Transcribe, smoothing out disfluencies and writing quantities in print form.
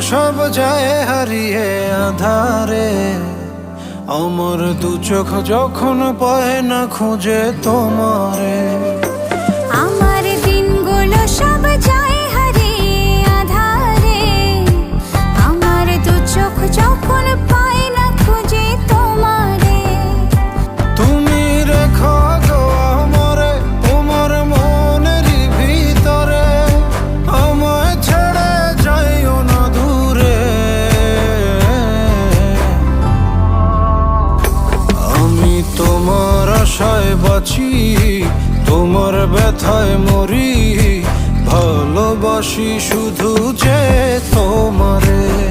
সব যায় হারিয়ে আধারে। আমার দু চোখ যখন পায় না খুঁজে তোমারে। আমার দিনগুলো সব যায় হারিয়ে আধারে। আমার দু চোখ যখন পায় না খুঁজে তোমারে। তুমি রেখো গো আমারে তোমার মনেরই ভিতরে, আমায় ছেড়ে যাইও না দূরে। আমি তোমার আশায় বাঁচি, তোমার ব্যথায় মরি, ভালোবাসি শুধু যে তোমারে।